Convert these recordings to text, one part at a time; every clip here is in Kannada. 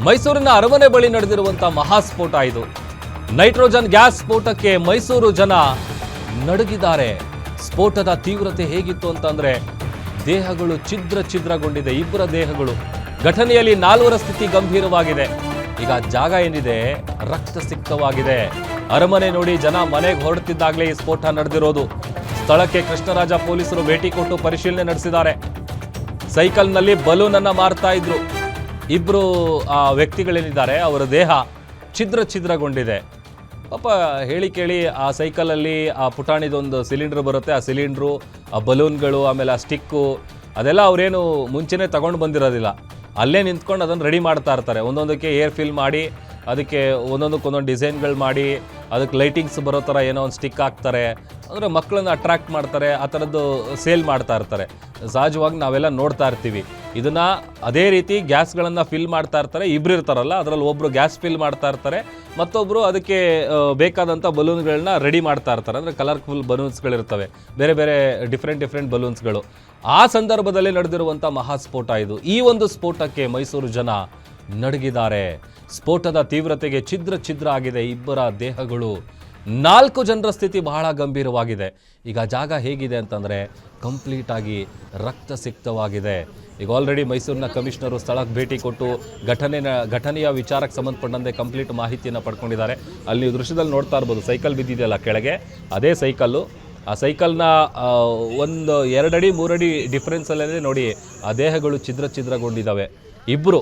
ಮೈಸೂರಿನ ಅರಮನೆ ಬಳಿ ನಡೆದಿರುವಂತಹ ಮಹಾಸ್ಫೋಟ ಇದು. ನೈಟ್ರೋಜನ್ ಗ್ಯಾಸ್ ಸ್ಫೋಟಕ್ಕೆ ಮೈಸೂರು ಜನ ನಡುಗಿದ್ದಾರೆ. ಸ್ಫೋಟದ ತೀವ್ರತೆ ಹೇಗಿತ್ತು ಅಂತಂದ್ರೆ ದೇಹಗಳು ಛಿದ್ರಗೊಂಡಿದೆ, ಇಬ್ಬರ ದೇಹಗಳು. ಘಟನೆಯಲ್ಲಿ 4 ಸ್ಥಿತಿ ಗಂಭೀರವಾಗಿದೆ. ಈಗ ಜಾಗ ಏನಿದೆ ರಕ್ತಸಿಕ್ತವಾಗಿದೆ. ಅರಮನೆ ನೋಡಿ ಜನ ಮನೆಗೆ ಹೊರಡ್ತಿದ್ದಾಗಲೇ ಈ ಸ್ಫೋಟ ನಡೆದಿರೋದು. ಸ್ಥಳಕ್ಕೆ ಕೃಷ್ಣರಾಜ ಪೊಲೀಸರು ಭೇಟಿ ಕೊಟ್ಟು ಪರಿಶೀಲನೆ ನಡೆಸಿದ್ದಾರೆ. ಸೈಕಲ್ನಲ್ಲಿ ಬಲೂನ್ ಅನ್ನ ಮಾರ್ತಾ ಇದ್ರು. ಇಬ್ರು ವ್ಯಕ್ತಿಗಳೇನಿದ್ದಾರೆ ಅವರ ದೇಹ ಛಿದ್ರಗೊಂಡಿದೆ. ಪಾಪ ಹೇಳಿ ಕೇಳಿ ಆ ಸೈಕಲಲ್ಲಿ ಆ ಪುಟಾಣಿದೊಂದು ಸಿಲಿಂಡರ್ ಬರುತ್ತೆ, ಆ ಸಿಲಿಂಡ್ರು, ಆ ಬಲೂನ್ಗಳು, ಆಮೇಲೆ ಆ ಸ್ಟಿಕ್ಕು, ಅದೆಲ್ಲ ಅವರೇನು ಮುಂಚೆನೇ ತಗೊಂಡು ಬಂದಿರೋದಿಲ್ಲ. ಅಲ್ಲೇ ನಿಂತ್ಕೊಂಡು ಅದನ್ನು ರೆಡಿ ಮಾಡ್ತಾ ಇರ್ತಾರೆ. ಒಂದೊಂದಕ್ಕೆ ಏರ್ ಫಿಲ್ ಮಾಡಿ ಅದಕ್ಕೆ ಒಂದೊಂದಕ್ಕೊಂದೊಂದು ಡಿಸೈನ್ಗಳು ಮಾಡಿ ಅದಕ್ಕೆ ಲೈಟಿಂಗ್ಸ್ ಬರೋ ಥರ ಏನೋ ಒಂದು ಸ್ಟಿಕ್ ಹಾಕ್ತಾರೆ. ಅಂದರೆ ಮಕ್ಕಳನ್ನ ಅಟ್ರಾಕ್ಟ್ ಮಾಡ್ತಾರೆ. ಆ ಥರದ್ದು ಸೇಲ್ ಮಾಡ್ತಾ ಇರ್ತಾರೆ. ಸಹಜವಾಗಿ ನಾವೆಲ್ಲ ನೋಡ್ತಾ ಇರ್ತೀವಿ ಇದನ್ನು. ಅದೇ ರೀತಿ ಗ್ಯಾಸ್ಗಳನ್ನು ಫಿಲ್ ಮಾಡ್ತಾ ಇರ್ತಾರೆ. ಇಬ್ಬರು ಇರ್ತಾರಲ್ಲ, ಅದರಲ್ಲಿ ಒಬ್ಬರು ಗ್ಯಾಸ್ ಫಿಲ್ ಮಾಡ್ತಾ ಇರ್ತಾರೆ, ಮತ್ತೊಬ್ಬರು ಅದಕ್ಕೆ ಬೇಕಾದಂಥ ಬಲೂನ್ಗಳನ್ನ ರೆಡಿ ಮಾಡ್ತಾ ಇರ್ತಾರೆ. ಅಂದರೆ ಕಲರ್ಫುಲ್ ಬಲೂನ್ಸ್ಗಳಿರ್ತವೆ, ಬೇರೆ ಬೇರೆ ಡಿಫ್ರೆಂಟ್ ಬಲೂನ್ಸ್ಗಳು. ಆ ಸಂದರ್ಭದಲ್ಲಿ ನಡೆದಿರುವಂಥ ಮಹಾಸ್ಫೋಟ ಇದು. ಈ ಒಂದು ಸ್ಫೋಟಕ್ಕೆ ಮೈಸೂರು ಜನ ನಡುಗಿದ್ದಾರೆ. ಸ್ಫೋಟದ ತೀವ್ರತೆಗೆ ಛಿದ್ರ ಆಗಿದೆ ಇಬ್ಬರ ದೇಹಗಳು. 4 ಜನರ ಸ್ಥಿತಿ ಬಹಳ ಗಂಭೀರವಾಗಿದೆ. ಈಗ ಜಾಗ ಹೇಗಿದೆ ಅಂತಂದರೆ ಕಂಪ್ಲೀಟ್ ಆಗಿ ರಕ್ತಸಿಕ್ತವಾಗಿದೆ. ಈಗ ಆಲ್ರೆಡಿ ಮೈಸೂರಿನ ಕಮಿಷನರು ಸ್ಥಳಕ್ಕೆ ಭೇಟಿ ಕೊಟ್ಟು ಘಟನೆಯ ವಿಚಾರಕ್ಕೆ ಸಂಬಂಧಪಟ್ಟಂತೆ ಕಂಪ್ಲೀಟ್ ಮಾಹಿತಿಯನ್ನು ಪಡ್ಕೊಂಡಿದ್ದಾರೆ. ಅಲ್ಲಿ ನೀವು ದೃಶ್ಯದಲ್ಲಿ ನೋಡ್ತಾ ಇರ್ಬೋದು, ಸೈಕಲ್ ಬಿದ್ದಿದೆಯಲ್ಲ ಕೆಳಗೆ, ಅದೇ ಸೈಕಲ್ಲು. ಆ ಸೈಕಲ್ನ 1, 2 ಅಡಿ 3 ಅಡಿ ಡಿಫ್ರೆನ್ಸಲ್ಲೇ ನೋಡಿ ಆ ದೇಹಗಳು ಛಿದ್ರಗೊಂಡಿದ್ದಾವೆ ಇಬ್ಬರು.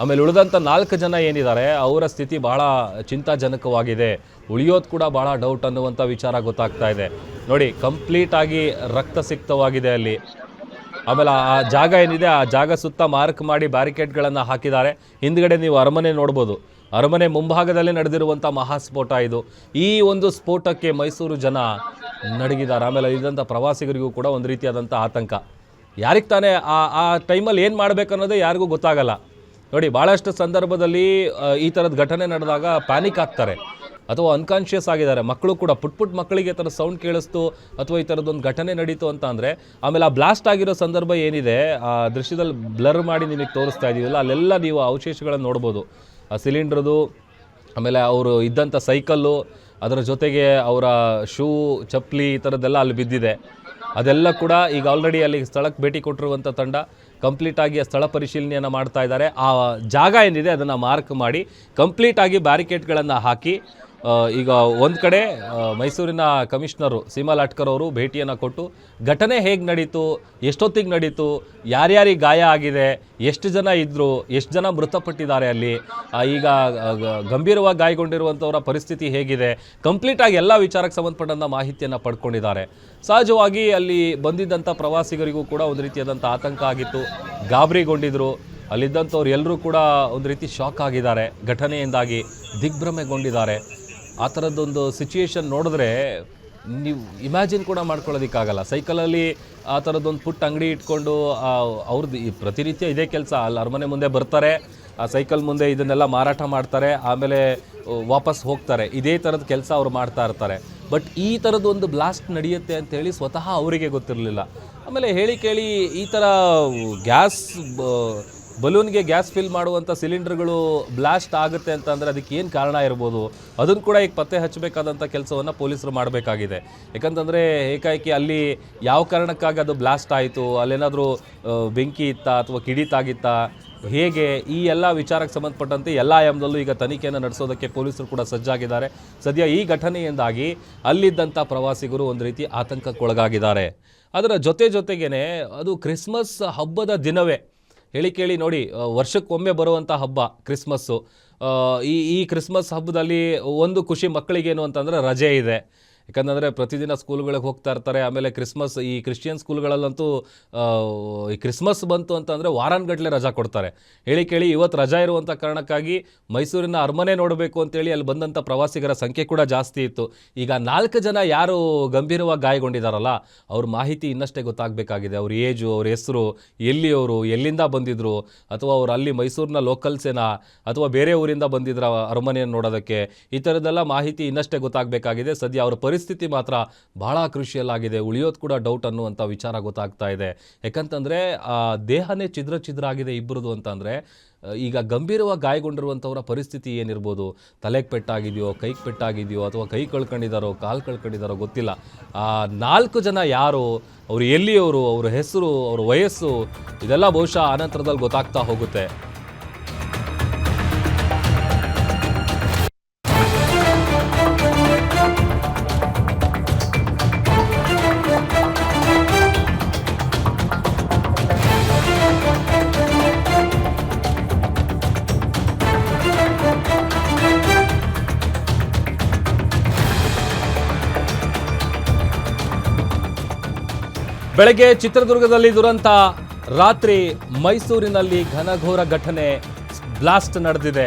ಆಮೇಲೆ ಉಳಿದಂಥ 4 ಜನ ಏನಿದ್ದಾರೆ ಅವರ ಸ್ಥಿತಿ ಬಹಳ ಚಿಂತಾಜನಕವಾಗಿದೆ. ಉಳಿಯೋದು ಕೂಡ ಬಹಳ ಡೌಟ್ ಅನ್ನುವಂಥ ವಿಚಾರ ಗೊತ್ತಾಗ್ತಾ ಇದೆ. ನೋಡಿ ಕಂಪ್ಲೀಟಾಗಿ ರಕ್ತಸಿಕ್ತವಾಗಿದೆ ಅಲ್ಲಿ. ಆಮೇಲೆ ಆ ಜಾಗ ಏನಿದೆ ಆ ಜಾಗ ಸುತ್ತ ಮಾರ್ಕ್ ಮಾಡಿ ಬ್ಯಾರಿಕೇಡ್ಗಳನ್ನು ಹಾಕಿದ್ದಾರೆ. ಹಿಂದ್ಗಡೆ ನೀವು ಅರಮನೆ ನೋಡ್ಬೋದು. ಅರಮನೆ ಮುಂಭಾಗದಲ್ಲೇ ನಡೆದಿರುವಂಥ ಮಹಾಸ್ಫೋಟ ಇದು. ಈ ಒಂದು ಸ್ಫೋಟಕ್ಕೆ ಮೈಸೂರು ಜನ ನಡುಗಿದ್ದಾರೆ. ಆಮೇಲೆ ಇದ್ದಂಥ ಪ್ರವಾಸಿಗರಿಗೂ ಕೂಡ ಒಂದು ರೀತಿಯಾದಂಥ ಆತಂಕ. ಯಾರಿಗೆ ತಾನೇ ಆ ಟೈಮಲ್ಲಿ ಏನು ಮಾಡಬೇಕನ್ನೋದೇ ಯಾರಿಗೂ ಗೊತ್ತಾಗಲ್ಲ. ನೋಡಿ ಭಾಳಷ್ಟು ಸಂದರ್ಭದಲ್ಲಿ ಈ ಥರದ ಘಟನೆ ನಡೆದಾಗ ಪ್ಯಾನಿಕ್ ಆಗ್ತಾರೆ ಅಥವಾ ಅನ್ಕಾನ್ಷಿಯಸ್ ಆಗಿದ್ದಾರೆ. ಮಕ್ಕಳು ಕೂಡ ಪುಟ್ ಮಕ್ಕಳಿಗೆ ಈ ಥರ ಸೌಂಡ್ ಕೇಳಿಸ್ತು ಅಥವಾ ಈ ಥರದ್ದೊಂದು ಘಟನೆ ನಡೀತು ಅಂತ ಅಂದರೆ, ಆಮೇಲೆ ಆ ಬ್ಲಾಸ್ಟ್ ಆಗಿರೋ ಸಂದರ್ಭ ಏನಿದೆ ಆ ದೃಶ್ಯದಲ್ಲಿ ಬ್ಲರ್ ಮಾಡಿ ನಿಮಗೆ ತೋರಿಸ್ತಾ ಇದ್ದೀವಲ್ಲ, ಅಲ್ಲೆಲ್ಲ ನೀವು ಅವಶೇಷಗಳನ್ನು ನೋಡ್ಬೋದು. ಆ ಸಿಲಿಂಡ್ರದು, ಆಮೇಲೆ ಅವರು ಇದ್ದಂಥ ಸೈಕಲ್ಲು, ಅದರ ಜೊತೆಗೆ ಅವರ ಶೂ, ಚಪ್ಪಲಿ ಈ ಥರದ್ದೆಲ್ಲ ಅಲ್ಲಿ ಬಿದ್ದಿದೆ. ಅದೆಲ್ಲ ಕೂಡ ಈಗ ಆಲ್ರೆಡಿ ಅಲ್ಲಿ ಸ್ಥಳಕ್ಕೆ ಭೇಟಿ ಕೊಟ್ಟಿರುವಂಥ ತಂಡ ಕಂಪ್ಲೀಟಾಗಿ ಸ್ಥಳ ಪರಿಶೀಲನೆಯನ್ನು ಮಾಡ್ತಾ ಇದ್ದಾರೆ. ಆ ಜಾಗ ಏನಿದೆ ಅದನ್ನು ಮಾರ್ಕ್ ಮಾಡಿ ಕಂಪ್ಲೀಟಾಗಿ ಬ್ಯಾರಿಕೇಡ್ಗಳನ್ನು ಹಾಕಿ ಈಗ ಒಂದು ಕಡೆ ಮೈಸೂರಿನ ಕಮಿಷನರು ಸೀಮಾ ಲಾಟ್ಕರ್ ಅವರು ಭೇಟಿಯನ್ನು ಕೊಟ್ಟು ಘಟನೆ ಹೇಗೆ ನಡೀತು, ಎಷ್ಟೊತ್ತಿಗೆ ನಡೀತು, ಯಾರ್ಯಾರಿಗೆ ಗಾಯ ಆಗಿದೆ, ಎಷ್ಟು ಜನ ಇದ್ದರು, ಎಷ್ಟು ಜನ ಮೃತಪಟ್ಟಿದ್ದಾರೆ, ಅಲ್ಲಿ ಈಗ ಗಂಭೀರವಾಗಿ ಗಾಯಗೊಂಡಿರುವಂಥವರ ಪರಿಸ್ಥಿತಿ ಹೇಗಿದೆ, ಕಂಪ್ಲೀಟಾಗಿ ಎಲ್ಲ ವಿಚಾರಕ್ಕೆ ಸಂಬಂಧಪಟ್ಟಂಥ ಮಾಹಿತಿಯನ್ನು ಪಡ್ಕೊಂಡಿದ್ದಾರೆ. ಸಹಜವಾಗಿ ಅಲ್ಲಿ ಬಂದಿದ್ದಂಥ ಪ್ರವಾಸಿಗರಿಗೂ ಕೂಡ ಒಂದು ರೀತಿಯಾದಂಥ ಆತಂಕ ಆಗಿತ್ತು, ಗಾಬರಿಗೊಂಡಿದ್ರು. ಅಲ್ಲಿದ್ದಂಥವ್ರು ಎಲ್ಲರೂ ಕೂಡ ಒಂದು ರೀತಿ ಶಾಕ್ ಆಗಿದ್ದಾರೆ, ಘಟನೆಯಿಂದಾಗಿ ದಿಗ್ಭ್ರಮೆಗೊಂಡಿದ್ದಾರೆ. ಆ ಥರದ್ದೊಂದು ಸಿಚುಯೇಷನ್ ನೋಡಿದ್ರೆ ನೀವು ಇಮ್ಯಾಜಿನ್ ಕೂಡ ಮಾಡ್ಕೊಳ್ಳೋದಕ್ಕಾಗಲ್ಲ. ಸೈಕಲಲ್ಲಿ ಆ ಥರದ್ದೊಂದು ಪುಟ್ಟ ಅಂಗಡಿ ಇಟ್ಕೊಂಡು ಅವ್ರದ್ದು ಪ್ರತಿನಿತ್ಯ ಇದೇ ಕೆಲಸ. ಅಲ್ಲಿ ಅರಮನೆ ಮುಂದೆ ಬರ್ತಾರೆ, ಆ ಸೈಕಲ್ ಮುಂದೆ ಇದನ್ನೆಲ್ಲ ಮಾರಾಟ ಮಾಡ್ತಾರೆ, ಆಮೇಲೆ ವಾಪಸ್ ಹೋಗ್ತಾರೆ. ಇದೇ ಥರದ ಕೆಲಸ ಅವ್ರು ಮಾಡ್ತಾ ಇರ್ತಾರೆ. ಬಟ್ ಈ ಥರದ್ದೊಂದು ಬ್ಲಾಸ್ಟ್ ನಡೆಯುತ್ತೆ ಅಂಥೇಳಿ ಸ್ವತಃ ಅವರಿಗೆ ಗೊತ್ತಿರಲಿಲ್ಲ. ಆಮೇಲೆ ಹೇಳಿ ಕೇಳಿ ಈ ಥರ ಬಲೂನ್ಗೆ ಗ್ಯಾಸ್ ಫಿಲ್ ಮಾಡುವಂಥ ಸಿಲಿಂಡರ್ಗಳು ಬ್ಲಾಸ್ಟ್ ಆಗುತ್ತೆ ಅಂತಂದರೆ ಅದಕ್ಕೆ ಏನು ಕಾರಣ ಇರ್ಬೋದು, ಅದನ್ನು ಕೂಡ ಈಗ ಪತ್ತೆ ಹಚ್ಚಬೇಕಾದಂಥ ಕೆಲಸವನ್ನು ಪೊಲೀಸರು ಮಾಡಬೇಕಾಗಿದೆ. ಯಾಕಂತಂದರೆ ಏಕಾಏಕಿ ಅಲ್ಲಿ ಯಾವ ಕಾರಣಕ್ಕಾಗಿ ಅದು ಬ್ಲಾಸ್ಟ್ ಆಯಿತು, ಅಲ್ಲೇನಾದರೂ ಬೆಂಕಿ ಇತ್ತಾ ಅಥವಾ ಕಿಡಿತಾಗಿತ್ತಾ, ಹೇಗೆ, ಈ ಎಲ್ಲ ವಿಚಾರಕ್ಕೆ ಸಂಬಂಧಪಟ್ಟಂತೆ ಎಲ್ಲ ಆಯಾಮದಲ್ಲೂ ಈಗ ತನಿಖೆಯನ್ನು ನಡೆಸೋದಕ್ಕೆ ಪೊಲೀಸರು ಕೂಡ ಸಜ್ಜಾಗಿದ್ದಾರೆ. ಸದ್ಯ ಈ ಘಟನೆಯಿಂದಾಗಿ ಅಲ್ಲಿದ್ದಂಥ ಪ್ರವಾಸಿಗರು ಒಂದು ರೀತಿ ಆತಂಕಕ್ಕೊಳಗಾಗಿದ್ದಾರೆ. ಅದರ ಜೊತೆಗೇ ಅದು ಕ್ರಿಸ್ಮಸ್ ಹಬ್ಬದ ದಿನವೇ. ಹೇಳಿ ಕೇಳಿ ನೋಡಿ, ವರ್ಷಕ್ಕೊಮ್ಮೆ ಬರುವಂಥ ಹಬ್ಬ ಕ್ರಿಸ್ಮಸ್ಸು. ಈ ಕ್ರಿಸ್ಮಸ್ ಹಬ್ಬದಲ್ಲಿ ಒಂದು ಖುಷಿ ಮಕ್ಕಳಿಗೇನು ಅಂತಂದರೆ ರಜೆ ಇದೆ. ಯಾಕಂತಂದರೆ ಪ್ರತಿದಿನ ಸ್ಕೂಲ್ಗಳಿಗೆ ಹೋಗ್ತಾ ಇರ್ತಾರೆ. ಆಮೇಲೆ ಕ್ರಿಸ್ಮಸ್ ಈ ಕ್ರಿಶ್ಚಿಯನ್ ಸ್ಕೂಲ್ಗಳಲ್ಲಂತೂ ಈ ಕ್ರಿಸ್ಮಸ್ ಬಂತು ಅಂತಂದರೆ ವಾರಾನ್ಗಟ್ಟಲೆ ರಜಾ ಕೊಡ್ತಾರೆ. ಹೇಳಿ ಕೇಳಿ ಇವತ್ತು ರಜಾ ಇರುವಂಥ ಕಾರಣಕ್ಕಾಗಿ ಮೈಸೂರಿನ ಅರಮನೆ ನೋಡಬೇಕು ಅಂತೇಳಿ ಅಲ್ಲಿ ಬಂದಂಥ ಪ್ರವಾಸಿಗರ ಸಂಖ್ಯೆ ಕೂಡ ಜಾಸ್ತಿ ಇತ್ತು. ಈಗ 4 ಜನ ಯಾರು ಗಂಭೀರವಾಗಿ ಗಾಯಗೊಂಡಿದ್ದಾರಲ್ಲ ಅವ್ರ ಮಾಹಿತಿ ಇನ್ನಷ್ಟೇ ಗೊತ್ತಾಗಬೇಕಾಗಿದೆ. ಅವ್ರ ಏಜು, ಅವ್ರ ಹೆಸರು, ಎಲ್ಲಿಯವರು, ಎಲ್ಲಿಂದ ಬಂದಿದ್ರು, ಅಥವಾ ಅವ್ರು ಅಲ್ಲಿ ಮೈಸೂರಿನ ಲೋಕಲ್ಸೇನಾ ಅಥವಾ ಬೇರೆ ಊರಿಂದ ಬಂದಿದ್ರ ಅರಮನೆಯನ್ನು ನೋಡೋದಕ್ಕೆ, ಈ ಥರದ್ದೆಲ್ಲ ಮಾಹಿತಿ ಇನ್ನಷ್ಟೇ ಗೊತ್ತಾಗಬೇಕಾಗಿದೆ. ಸದ್ಯ ಅವರ ಪರಿಸ್ಥಿತಿ ಮಾತ್ರ ಬಹಳ ಕ್ರೂಷಿಯಲ್ ಆಗಿದೆ. ಉಳಿಯೋದು ಕೂಡ ಡೌಟ್ ಅನ್ನುವಂಥ ವಿಚಾರ ಗೊತ್ತಾಗ್ತಾ ಇದೆ. ಯಾಕಂತಂದರೆ ದೇಹನೇ ಛಿದ್ರ ಆಗಿದೆ ಇಬ್ಬರದು ಅಂತಂದರೆ ಈಗ ಗಂಭೀರವಾಗಿ ಗಾಯಗೊಂಡಿರುವಂಥವರ ಪರಿಸ್ಥಿತಿ ಏನಿರ್ಬೋದು? ತಲೆಗೆ ಪೆಟ್ಟಾಗಿದೆಯೋ, ಕೈಗೆ ಪೆಟ್ಟಾಗಿದೆಯೋ, ಅಥವಾ ಕೈ ಕಳ್ಕೊಂಡಿದ್ದಾರೋ, ಕಾಲು ಕಳ್ಕೊಂಡಿದ್ದಾರೋ ಗೊತ್ತಿಲ್ಲ. ಆ 4 ಜನ ಯಾರು, ಅವರು ಎಲ್ಲಿಯವರು, ಅವ್ರ ಹೆಸರು, ಅವ್ರ ವಯಸ್ಸು, ಇದೆಲ್ಲ ಬಹುಶಃ ಅನಂತರದಲ್ಲಿ ಗೊತ್ತಾಗ್ತಾ ಹೋಗುತ್ತೆ. ಬೆಳಗ್ಗೆ ಚಿತ್ರದುರ್ಗದಲ್ಲಿ ದುರಂತ, ರಾತ್ರಿ ಮೈಸೂರಿನಲ್ಲಿ ಘನಘೋರ ಘಟನೆ, ಬ್ಲಾಸ್ಟ್ ನಡೆದಿದೆ.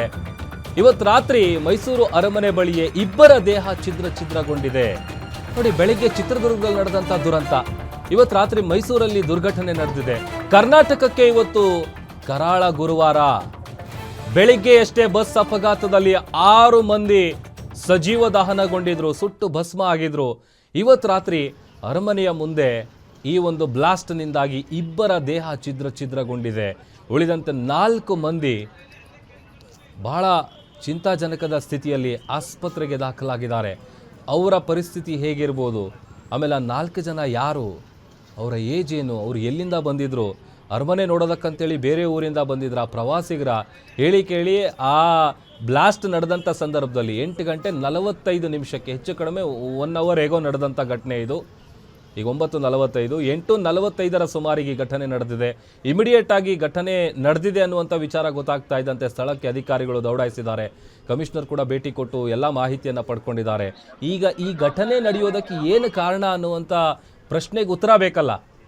ಇವತ್ತು ರಾತ್ರಿ ಮೈಸೂರು ಅರಮನೆ ಬಳಿಯೇ ಇಬ್ಬರ ದೇಹ ಛಿದ್ರಗೊಂಡಿದೆ. ನೋಡಿ, ಬೆಳಗ್ಗೆ ಚಿತ್ರದುರ್ಗದಲ್ಲಿ ನಡೆದಂತ ದುರಂತ, ಇವತ್ತು ರಾತ್ರಿ ಮೈಸೂರಲ್ಲಿ ದುರ್ಘಟನೆ ನಡೆದಿದೆ. ಕರ್ನಾಟಕಕ್ಕೆ ಇವತ್ತು ಕರಾಳ ಗುರುವಾರ. ಬೆಳಿಗ್ಗೆಯಷ್ಟೇ ಬಸ್ ಅಪಘಾತದಲ್ಲಿ 6 ಮಂದಿ ಸಜೀವ ದಹನಗೊಂಡಿದ್ರು, ಸುಟ್ಟು ಭಸ್ಮ ಆಗಿದ್ರು. ಇವತ್ತು ರಾತ್ರಿ ಅರಮನೆಯ ಮುಂದೆ ಈ ಒಂದು ಬ್ಲಾಸ್ಟ್ನಿಂದಾಗಿ ಇಬ್ಬರ ದೇಹ ಛಿದ್ರಗೊಂಡಿದೆ. ಉಳಿದಂತೆ 4 ಮಂದಿ ಬಹಳ ಚಿಂತಾಜನಕದ ಸ್ಥಿತಿಯಲ್ಲಿ ಆಸ್ಪತ್ರೆಗೆ ದಾಖಲಾಗಿದ್ದಾರೆ. ಅವರ ಪರಿಸ್ಥಿತಿ ಹೇಗಿರ್ಬೋದು? ಆಮೇಲೆ 4 ಜನ ಯಾರು, ಅವರ ಏಜ್ ಏನು, ಅವರು ಎಲ್ಲಿಂದ ಬಂದಿದ್ರು, ಅರಮನೆ ನೋಡೋದಕ್ಕಂತೇಳಿ ಬೇರೆ ಊರಿಂದ ಬಂದಿದ್ರ, ಪ್ರವಾಸಿಗರ? ಹೇಳಿ ಕೇಳಿ ಆ ಬ್ಲಾಸ್ಟ್ ನಡೆದಂಥ ಸಂದರ್ಭದಲ್ಲಿ 8 ಗಂಟೆ 45 ನಿಮಿಷಕ್ಕೆ, ಹೆಚ್ಚು ಕಡಿಮೆ 1 ಅವರ್ ಹೇಗೋ ನಡೆದಂಥ ಘಟನೆ ಇದು. ಈಗ 9:45, 8:45 ಸುಮಾರಿಗೆ ಘಟನೆ ನಡೆದಿದೆ. ಇಮಿಡಿಯೇಟ್ ಆಗಿ ಘಟನೆ ನಡೆದಿದೆ ಅನ್ನುವಂಥ ವಿಚಾರ ಗೊತ್ತಾಗ್ತಾ ಇದ್ದಂತೆ ಸ್ಥಳಕ್ಕೆ ಅಧಿಕಾರಿಗಳು ದೌಡಾಯಿಸಿದ್ದಾರೆ. ಕಮಿಷನರ್ ಕೂಡ ಭೇಟಿ ಕೊಟ್ಟು ಎಲ್ಲ ಮಾಹಿತಿಯನ್ನು ಪಡ್ಕೊಂಡಿದ್ದಾರೆ. ಈಗ ಈ ಘಟನೆ ನಡೆಯೋದಕ್ಕೆ ಏನು ಕಾರಣ ಅನ್ನುವಂಥ ಪ್ರಶ್ನೆಗೆ ಉತ್ತರ ಬೇಕಲ್ಲ.